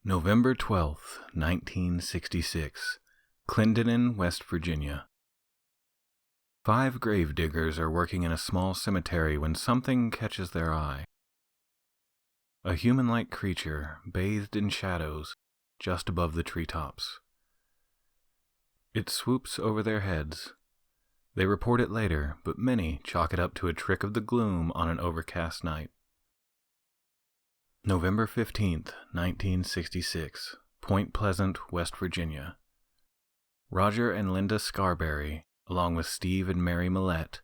November 12th, 1966, Clendenin, West Virginia. 5 grave diggers are working in a small cemetery when something catches their eye. A human-like creature bathed in shadows just above the treetops. It swoops over their heads. They report it later, but many chalk it up to a trick of the gloom on an overcast night. November 15th, 1966, Point Pleasant, West Virginia. Roger and Linda Scarberry, along with Steve and Mary Millette,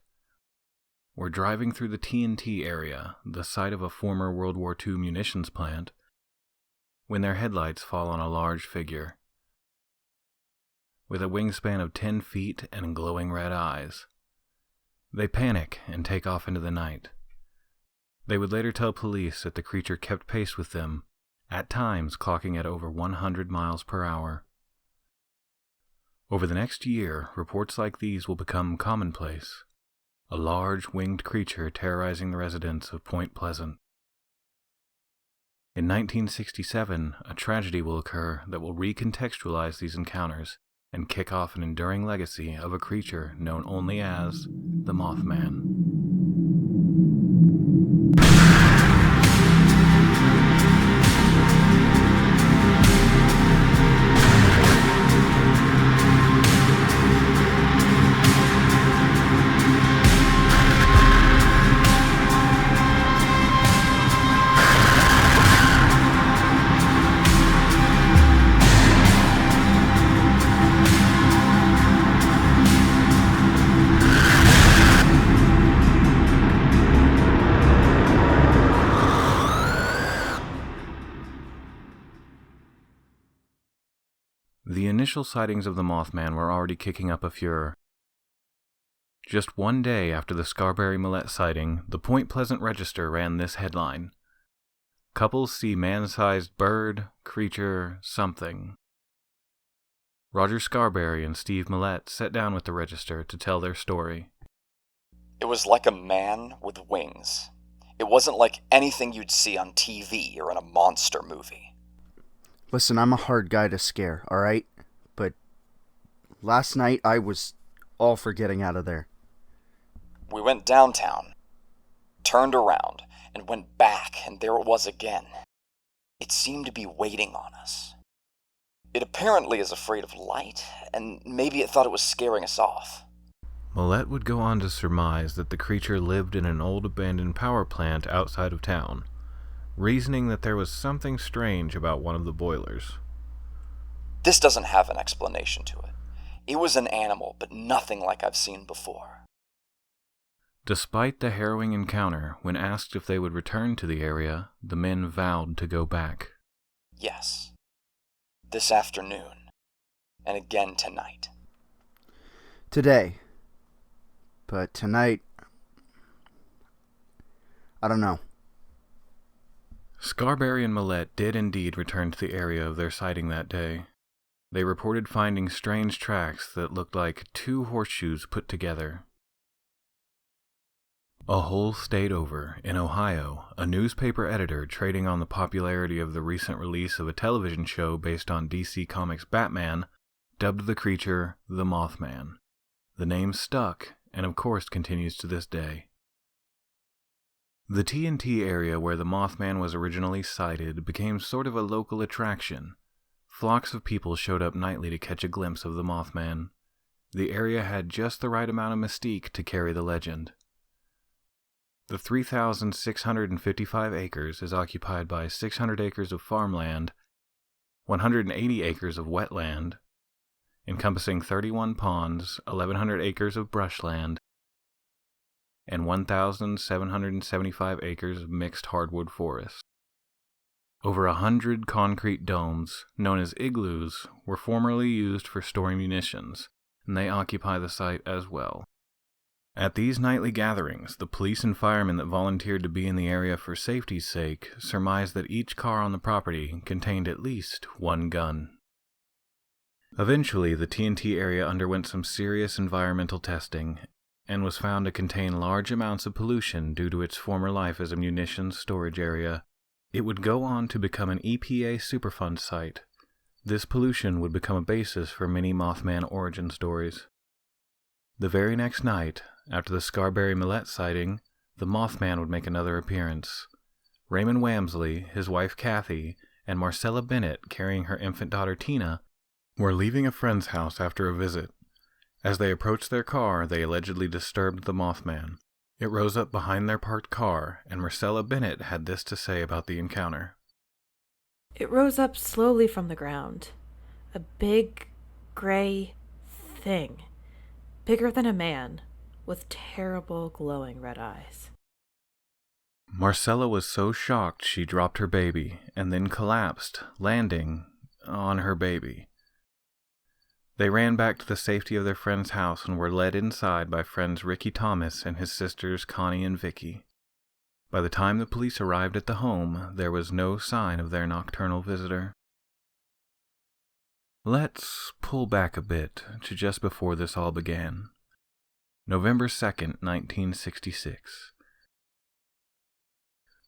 were driving through the TNT area, the site of a former World War II munitions plant, when their headlights fall on a large figure. With a wingspan of 10 feet and glowing red eyes. They panic and take off into the night. They would later tell police that the creature kept pace with them, at times clocking at over 100 miles per hour. Over the next year, reports like these will become commonplace. A large winged creature terrorizing the residents of Point Pleasant. In 1967, a tragedy will occur that will recontextualize these encounters and kick off an enduring legacy of a creature known only as the Mothman. The initial sightings of the Mothman were already kicking up a furor. Just one day after the Scarberry-Millette sighting, the Point Pleasant Register ran this headline: "Couples see man-sized bird, creature, something." Roger Scarberry and Steve Millette sat down with the Register to tell their story. It was like a man with wings. It wasn't like anything you'd see on TV or in a monster movie. Listen, I'm a hard guy to scare, alright? But last night I was all for getting out of there. We went downtown, turned around, and went back, and there it was again. It seemed to be waiting on us. It apparently is afraid of light, and maybe it thought it was scaring us off. Millette would go on to surmise that the creature lived in an old abandoned power plant outside of town, reasoning that there was something strange about one of the boilers. This doesn't have an explanation to it. It was an animal, but nothing like I've seen before. Despite the harrowing encounter, when asked if they would return to the area, the men vowed to go back. Yes. This afternoon. And again tonight. Today. But tonight, I don't know. Scarberry and Millette did indeed return to the area of their sighting that day. They reported finding strange tracks that looked like 2 horseshoes put together. A whole state over, in Ohio, a newspaper editor trading on the popularity of the recent release of a television show based on DC Comics' Batman dubbed the creature the Mothman. The name stuck, and of course continues to this day. The TNT area where the Mothman was originally sighted became sort of a local attraction. Flocks of people showed up nightly to catch a glimpse of the Mothman. The area had just the right amount of mystique to carry the legend. The 3,655 acres is occupied by 600 acres of farmland, 180 acres of wetland, encompassing 31 ponds, 1,100 acres of brushland, and 1,775 acres of mixed hardwood forest. Over 100 concrete domes, known as igloos, were formerly used for storing munitions, and they occupy the site as well. At these nightly gatherings, the police and firemen that volunteered to be in the area for safety's sake surmised that each car on the property contained at least 1 gun. Eventually, the TNT area underwent some serious environmental testing, and was found to contain large amounts of pollution due to its former life as a munitions storage area It would go on to become an EPA Superfund site. This pollution would become a basis for many Mothman origin stories. The very next night, after the Scarberry Millet sighting, the Mothman would make another appearance. Raymond Wamsley, his wife Kathy, and Marcella Bennett, carrying her infant daughter Tina, were leaving a friend's house after a visit. As they approached their car, they allegedly disturbed the Mothman. It rose up behind their parked car, and Marcella Bennett had this to say about the encounter. It rose up slowly from the ground. A big, gray thing. Bigger than a man, with terrible glowing red eyes. Marcella was so shocked she dropped her baby, and then collapsed, landing on her baby. They ran back to the safety of their friend's house and were led inside by friends Ricky Thomas and his sisters Connie and Vicky. By the time the police arrived at the home, there was no sign of their nocturnal visitor. Let's pull back a bit to just before this all began. November 2nd, 1966.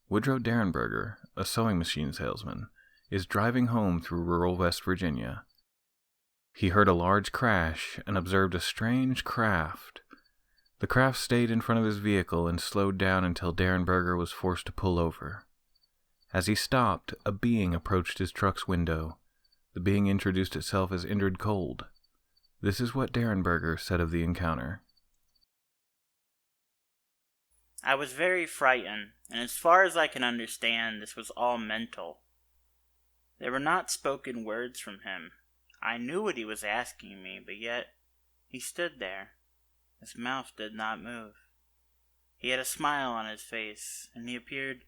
Woodrow Derenberger, a sewing machine salesman, is driving home through rural West Virginia. He heard a large crash and observed a strange craft. The craft stayed in front of his vehicle and slowed down until Derenberger was forced to pull over. As he stopped, a being approached his truck's window. The being introduced itself as Indrid Cold. This is what Derenberger said of the encounter. I was very frightened, and as far as I can understand, this was all mental. There were not spoken words from him. I knew what he was asking me, but yet he stood there. His mouth did not move. He had a smile on his face, and he appeared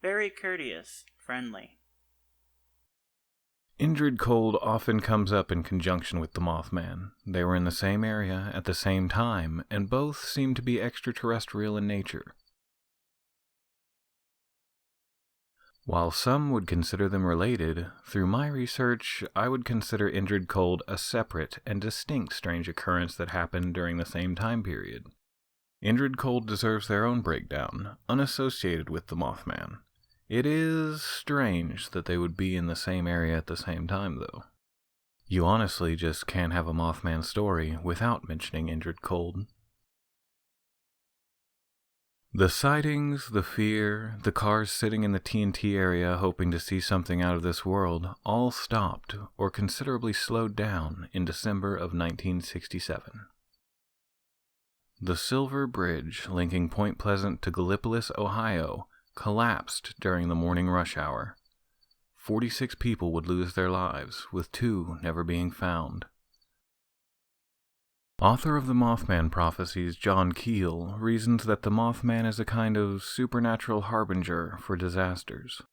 very courteous, friendly. Indrid Cold often comes up in conjunction with the Mothman. They were in the same area at the same time, and both seem to be extraterrestrial in nature. While some would consider them related, through my research, I would consider Indrid Cold a separate and distinct strange occurrence that happened during the same time period. Indrid Cold deserves their own breakdown, unassociated with the Mothman. It is strange that they would be in the same area at the same time, though. You honestly just can't have a Mothman story without mentioning Indrid Cold. The sightings, the fear, the cars sitting in the TNT area hoping to see something out of this world all stopped or considerably slowed down in December of 1967. The Silver Bridge linking Point Pleasant to Gallipolis, Ohio, collapsed during the morning rush hour. 46 people would lose their lives, with 2 never being found. Author of the Mothman prophecies, John Keel, reasons that the Mothman is a kind of supernatural harbinger for disasters.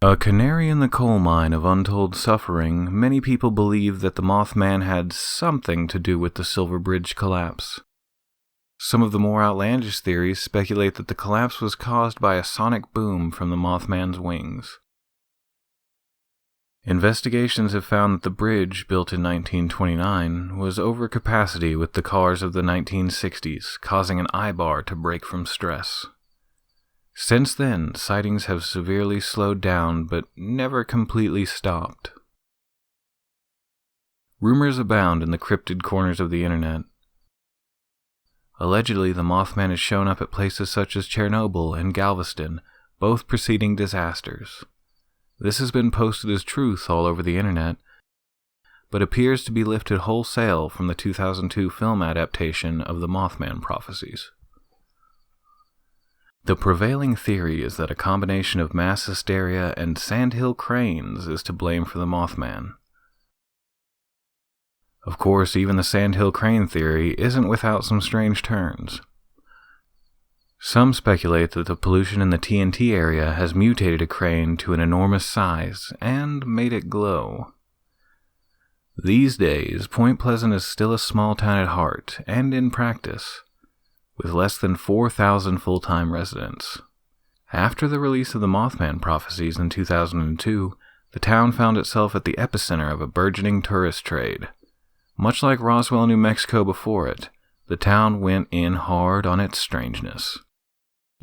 A canary in the coal mine of untold suffering, many people believe that the Mothman had something to do with the Silver Bridge collapse. Some of the more outlandish theories speculate that the collapse was caused by a sonic boom from the Mothman's wings. Investigations have found that the bridge, built in 1929, was over capacity with the cars of the 1960s, causing an eye-bar to break from stress. Since then, sightings have severely slowed down, but never completely stopped. Rumors abound in the cryptid corners of the internet. Allegedly, the Mothman has shown up at places such as Chernobyl and Galveston, both preceding disasters. This has been posted as truth all over the internet, but appears to be lifted wholesale from the 2002 film adaptation of the Mothman prophecies. The prevailing theory is that a combination of mass hysteria and sandhill cranes is to blame for the Mothman. Of course, even the sandhill crane theory isn't without some strange turns. Some speculate that the pollution in the TNT area has mutated a crane to an enormous size and made it glow. These days, Point Pleasant is still a small town at heart and in practice, with less than 4,000 full-time residents. After the release of the Mothman prophecies in 2002, the town found itself at the epicenter of a burgeoning tourist trade. Much like Roswell, New Mexico before it, the town went in hard on its strangeness.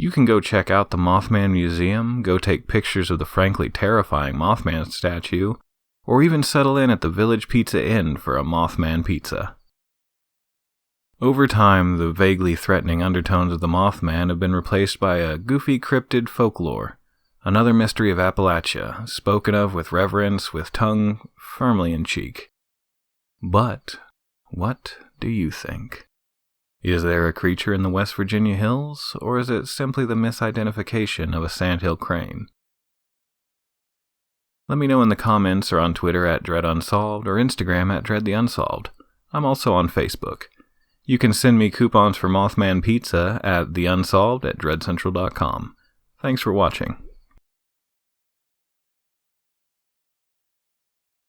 You can go check out the Mothman Museum, go take pictures of the frankly terrifying Mothman statue, or even settle in at the Village Pizza Inn for a Mothman pizza. Over time, the vaguely threatening undertones of the Mothman have been replaced by a goofy cryptid folklore, another mystery of Appalachia, spoken of with reverence, with tongue firmly in cheek. But what do you think? Is there a creature in the West Virginia hills, or is it simply the misidentification of a sandhill crane? Let me know in the comments or on Twitter at DreadUnsolved or Instagram at DreadTheUnsolved. I'm also on Facebook. You can send me coupons for Mothman Pizza at theunsolved@dreadcentral.com. Thanks for watching.